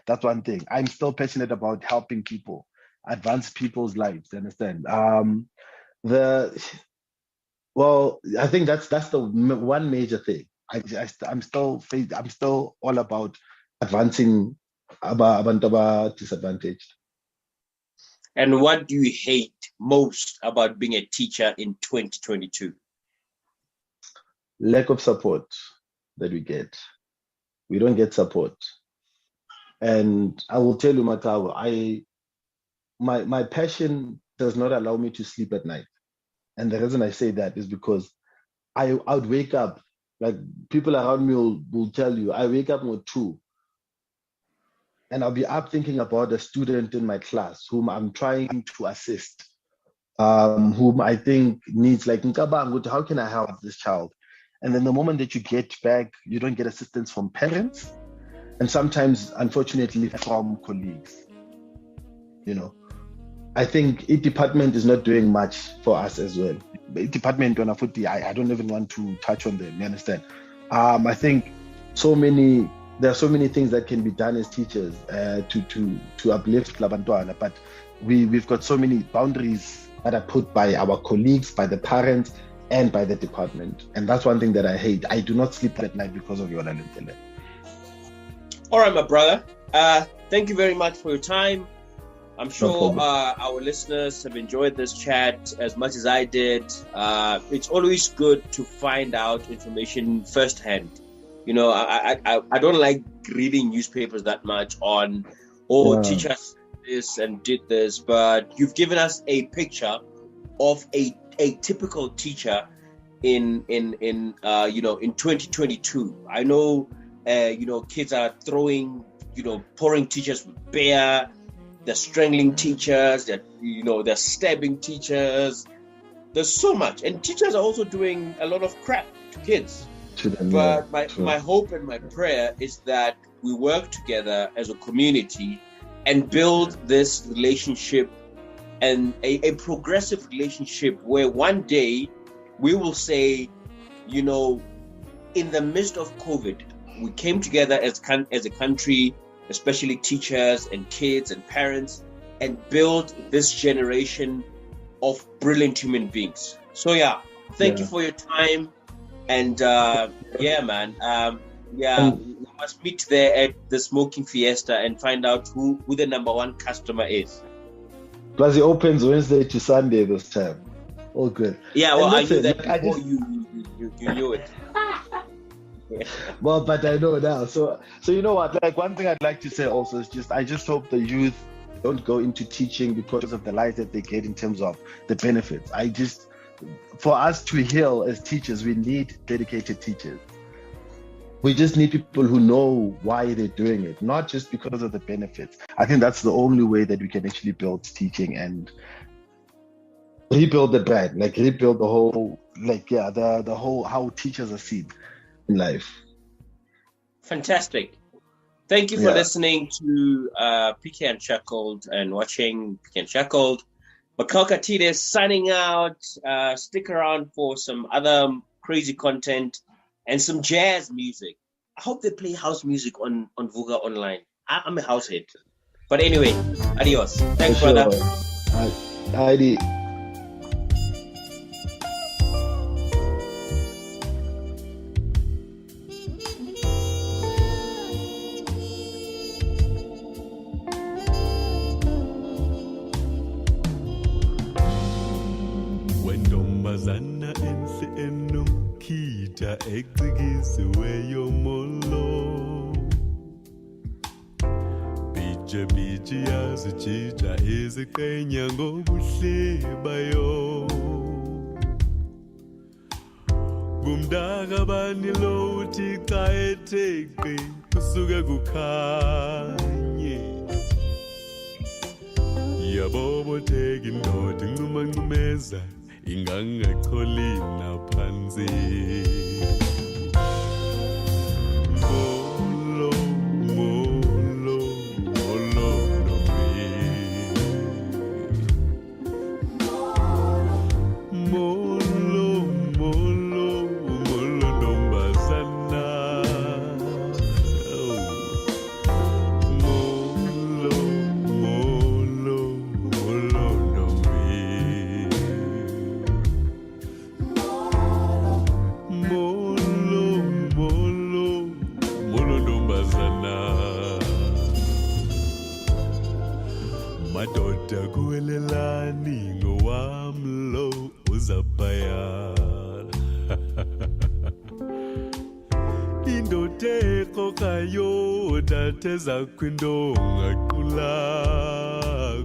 That's one thing. I'm still passionate about helping people, advance people's lives. You understand? I think that's the one major thing. I'm still all about advancing Abantwana disadvantaged. And what do you hate most about being a teacher in 2022? Lack of support that we get. We don't get support. And I will tell you, Matawa, my passion does not allow me to sleep at night. And the reason I say that is because I would wake up, like people around me will tell you, I wake up at 2. And I'll be up thinking about a student in my class whom I'm trying to assist, whom I think needs, like, how can I help this child? And then the moment that you get back, you don't get assistance from parents, and sometimes, unfortunately, from colleagues. I think each department is not doing much for us as well. Each department on Afuti, I don't even want to touch on them. You understand? I think there are so many things that can be done as teachers to uplift Labantwana, but we've got so many boundaries that are put by our colleagues, by the parents, and by the department. And that's one thing that I hate. I do not sleep at night because of your All right, my brother. Thank you very much for your time. I'm sure our listeners have enjoyed this chat as much as I did. It's always good to find out information firsthand. You know, I don't like reading newspapers that much on, teachers did this and did this, but you've given us a picture of a typical teacher in 2022. I know, kids are throwing, pouring teachers with beer. They're strangling teachers. They're stabbing teachers. There's so much, and teachers are also doing a lot of crap to kids. But my hope and my prayer is that we work together as a community and build this relationship, and a progressive relationship where one day we will say, in the midst of COVID, we came together as a country, especially teachers and kids and parents, and build this generation of brilliant human beings. So thank you for your time. And we must meet there at the Smoking Fiesta and find out who the number one customer is. Plus, it opens Wednesday to Sunday this time. All good. Yeah, well, I knew that before you knew it. Well, but I know now. So you know what? Like, one thing I'd like to say also is I just hope the youth don't go into teaching because of the light that they get in terms of the benefits. For us to heal as teachers, we need dedicated teachers. We just need people who know why they're doing it, not just because of the benefits. I think that's the only way that we can actually build teaching and rebuild the brand, like rebuild the whole, the whole how teachers are seen in life. Fantastic. Thank you for listening to PK Unshackled and watching PK Unshackled. Makalka Tide signing out. Stick around for some other crazy content and some jazz music. I hope they play house music on Vuka Online. I'm a house head. But anyway, adios. Thanks, brother. Adi. Wendombazana enhle enomkhitha egcikisiweyo molo bije yazijija eziqenya ngobuhle bayo ngumdaka bani lo uthi xa etheqe kusuke kukhanye yabobotheka indoda incumancumeza ingangacholi naphansi molo molo molo nombi molo molo molo ntombazana molo molo molo nombi madoda kuwelelani ngowamlo uzabhaya indoda eqokayo datheza kwindonga qula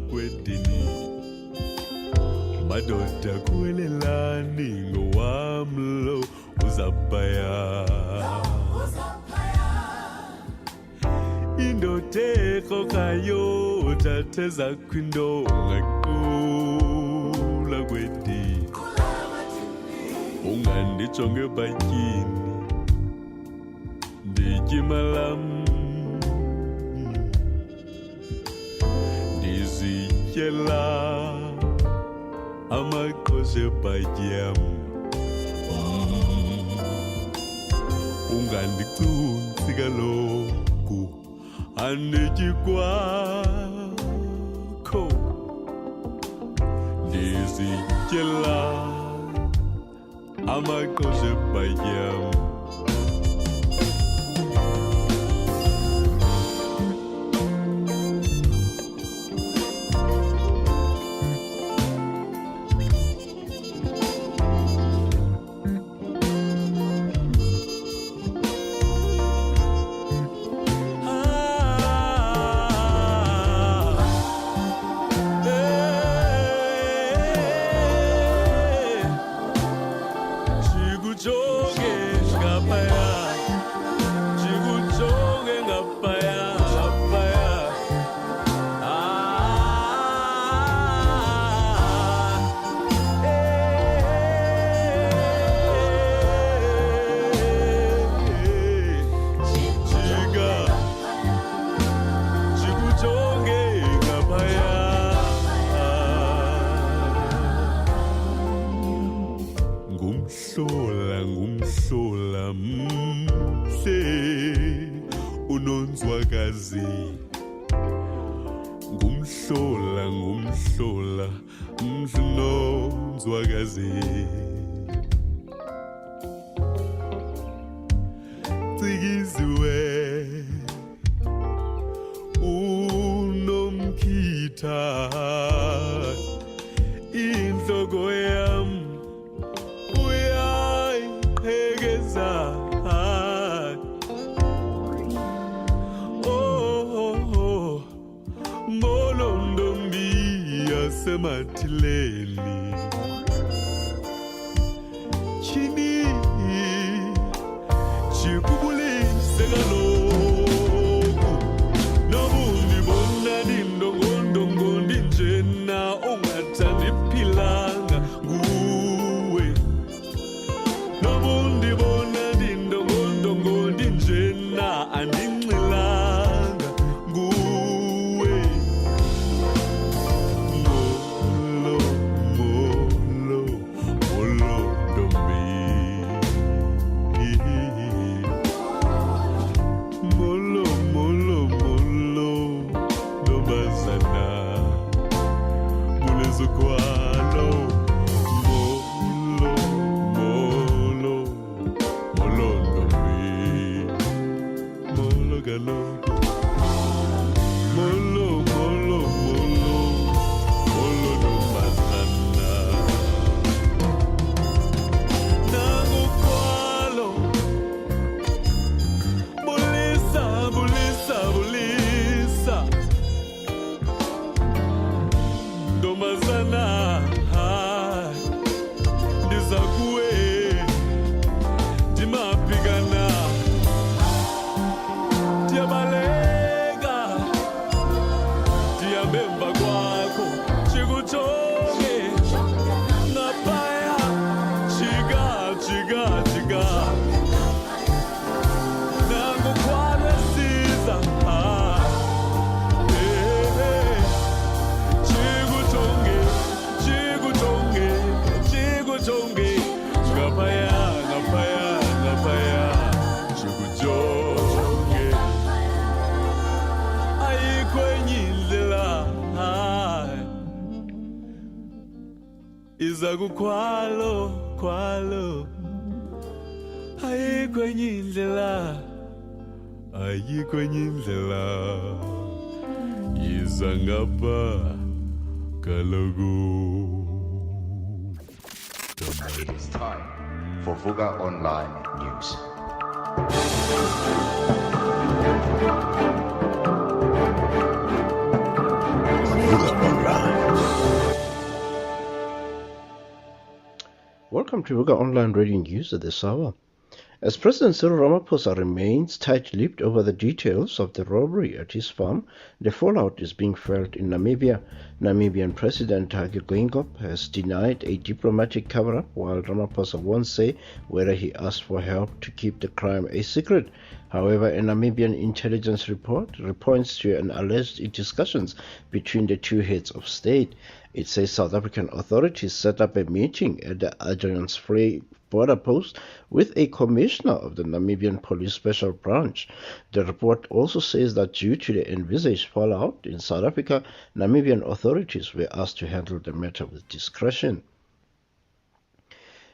kwedini madoda kuwelelani ngowamlo uzabhaya indoda eqokayo datheza kwindonga qula kwedini ungandijonge ebatyini ndityima lam ndizityela amaqhosha ebhatyam ungandicunci kaloku andityi kwakho ndizityela amaqhosha ebhatyam ngumhlola ngumhlola umhlonzwakazi cikiziwe unomkhitha inhloko yami uyayiqhekeza molondombi yasemathileni chini chikubulise kaloku nobundi bona dindongondongo ndinjena ungathandi philanga nguwe nobundi bona dindongondongo ndinjena andinxilanga nguwe molo molo molo ndombi molo molo molo nobazana mulezokwalo molo molo molo ndombi molo galo molo molo molo molo nobazana nangokwalo bulisa bulisa bulisa ntombazana ndiza kuwe ndimaphikana ndiyabaleka ndihambe emva kwakho jikujonge ngaphaya jika jika jika nangokwalo esiza jikujonge jikujonge jikujonge ngaphaya ngaphaya ngaphaya jikujonge ayikho enye indlela iza kukhwalo khwalo ayikho enye indlela ayikho enye indlela iza ngapha kaloku. It is time for Vuka Online News. Vuka Online. Welcome to Vuka Online Radio News at this hour. As President Cyril Ramaphosa remains tight-lipped over the details of the robbery at his farm, the fallout is being felt in Namibia. Namibian President Hage Geingob has denied a diplomatic cover-up, while Ramaphosa won't say whether he asked for help to keep the crime a secret. However, a Namibian intelligence report points to an alleged discussions between the two heads of state. It says South African authorities set up a meeting at the Adrian's Free border post with a commissioner of the Namibian Police Special Branch. The report also says that due to the envisaged fallout in South Africa, Namibian authorities were asked to handle the matter with discretion.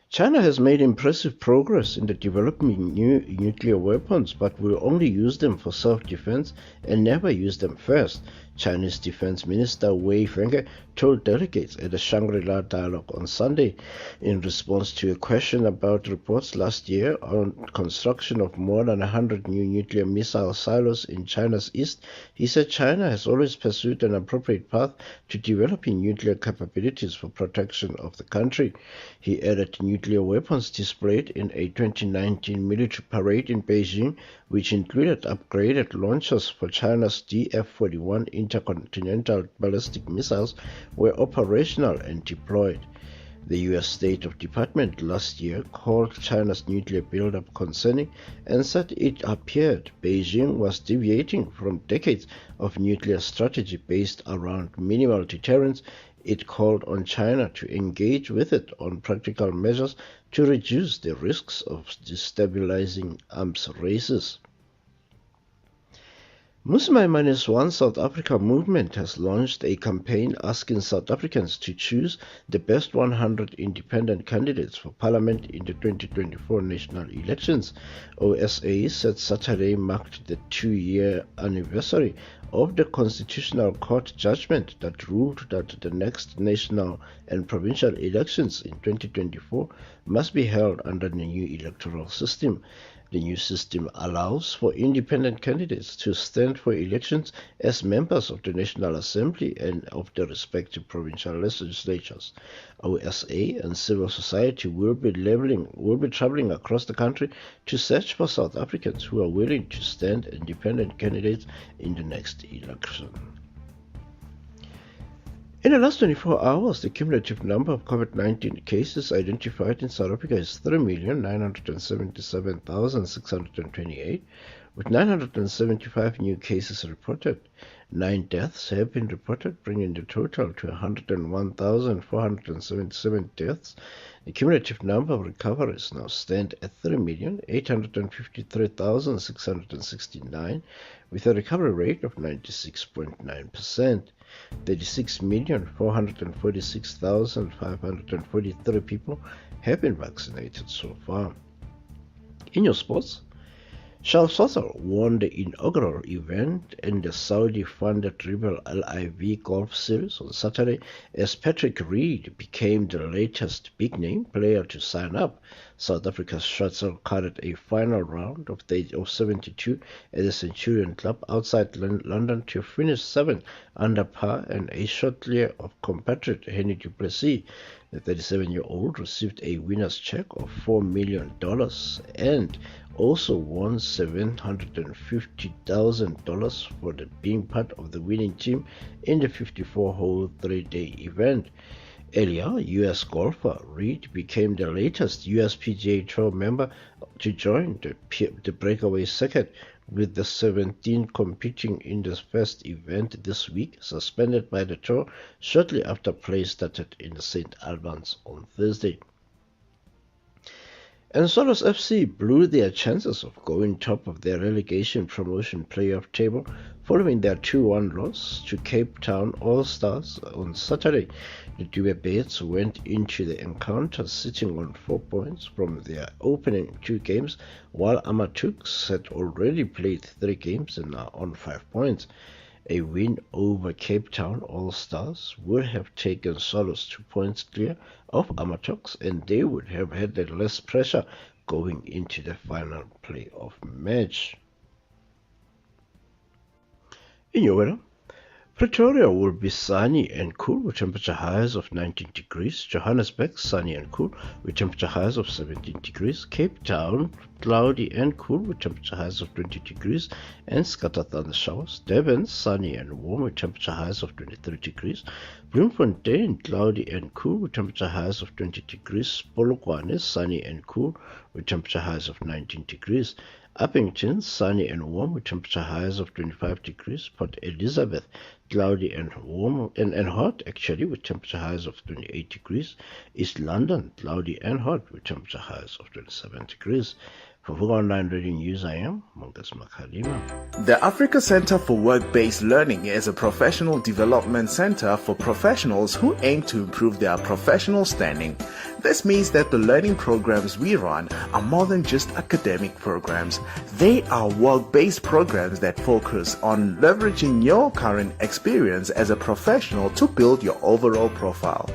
China has made impressive progress in the development of new nuclear weapons, but will only use them for self-defense and never use them first. Chinese Defense Minister Wei Fenghe told delegates at the Shangri-La Dialogue on Sunday in response to a question about reports last year on construction of more than 100 new nuclear missile silos in China's east. He said China has always pursued an appropriate path to developing nuclear capabilities for protection of the country. He added nuclear weapons displayed in a 2019 military parade in Beijing, which included upgraded launchers for China's DF-41 intercontinental ballistic missiles, were operational and deployed. The U.S. State of Department last year called China's nuclear buildup concerning and said it appeared Beijing was deviating from decades of nuclear strategy based around minimal deterrence. It called on China to engage with it on practical measures to reduce the risks of destabilizing arms races. Muslimaimane's One South Africa movement has launched a campaign asking South Africans to choose the best 100 independent candidates for parliament in the 2024 national elections. OSA said Saturday marked the 2-year anniversary of the Constitutional Court judgment that ruled that the next national and provincial elections in 2024 must be held under the new electoral system. The new system allows for independent candidates to stand for elections as members of the National Assembly and of the respective provincial legislatures. OSA and civil society will be traveling across the country to search for South Africans who are willing to stand independent candidates in the next election. In the last 24 hours, the cumulative number of COVID-19 cases identified in South Africa is 3,977,628, with 975 new cases reported. 9 deaths have been reported, bringing the total to 101,477 deaths. The cumulative number of recoveries now stand at 3,853,669, with a recovery rate of 96.9%. 36,446,543 people have been vaccinated so far. In your sports, Charles Schwarzer won the inaugural event in the Saudi-funded Rebel LIV Golf Series on Saturday as Patrick Reed became the latest big-name player to sign up. South Africa's Schwarzer carried a final round of 72 at the Centurion Club outside London to finish 7th under par and a shot clear of compatriot Henry du Plessis. The 37-year-old received a winner's check of $4 million and also won $750,000 for being part of the winning team in the 54-hole 3-day event. Earlier, U.S. golfer Reed became the latest U.S. PGA Tour member to join the breakaway circuit, with the 17 competing in the first event this week suspended by the tour shortly after play started in St. Albans on Thursday. And Solos FC blew their chances of going top of their relegation promotion playoff table following their 2-1 loss to Cape Town All-Stars on Saturday. The Dubé went into the encounter sitting on 4 points from their opening 2 games, while Amatux had already played 3 games and are on 5 points. A win over Cape Town All-Stars would have taken Solos 2 points clear of Amatux, and they would have had less pressure going into the final playoff match. In your weather, Pretoria will be sunny and cool with temperature highs of 19 degrees. Johannesburg, sunny and cool with temperature highs of 17 degrees. Cape Town, cloudy and cool with temperature highs of 20 degrees and scattered thunder showers. Durban, sunny and warm with temperature highs of 23 degrees. Bloemfontein, cloudy and cool with temperature highs of 20 degrees. Polokwane, sunny and cool with temperature highs of 19 degrees. Uppington, sunny and warm with temperature highs of 25 degrees. Port Elizabeth, cloudy and warm and hot actually with temperature highs of 28 degrees. East London, cloudy and hot with temperature highs of 27 degrees. For Vuka Online Radio News, I am Mongas Makalima. The Africa Center for Work-Based Learning is a professional development center for professionals who aim to improve their professional standing. This means that the learning programs we run are more than just academic programs. They are work-based programs that focus on leveraging your current experience as a professional to build your overall profile.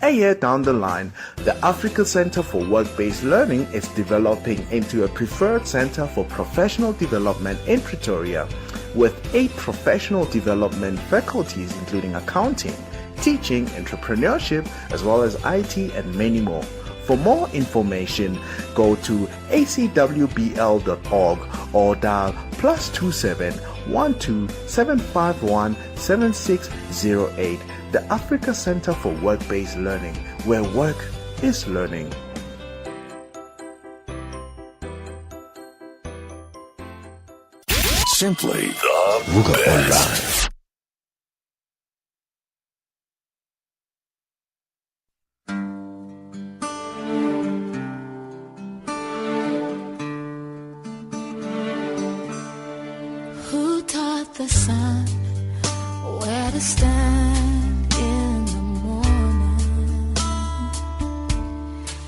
A year down the line, the Africa Center for Work-Based Learning is developing into a preferred center for professional development in Pretoria, with 8 professional development faculties including accounting, teaching, entrepreneurship, as well as IT and many more. For more information, go to acwbl.org or dial +27 12 751 7608. The Africa Center for Work-Based Learning, where work is learning. Simply the Vuka best. Who taught to stand in the morning.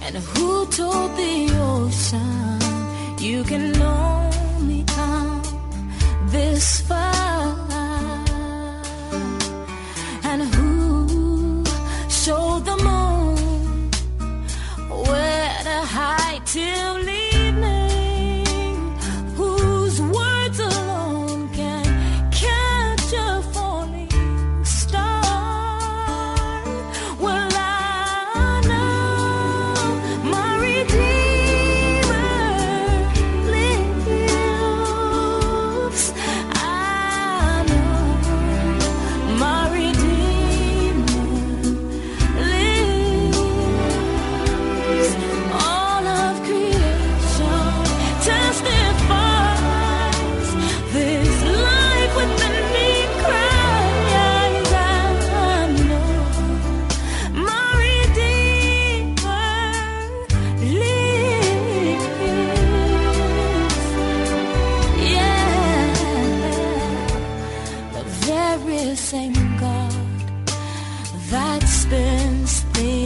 And who told the ocean you can only come this far? And who showed the moon where to hide till evening? Whose words alone can catch a falling star? Well, I know my Redeemer lives. I know my Redeemer lives. All of creation testifies this life within me cries. I know my Redeemer lives. Yeah, the very same God that spins things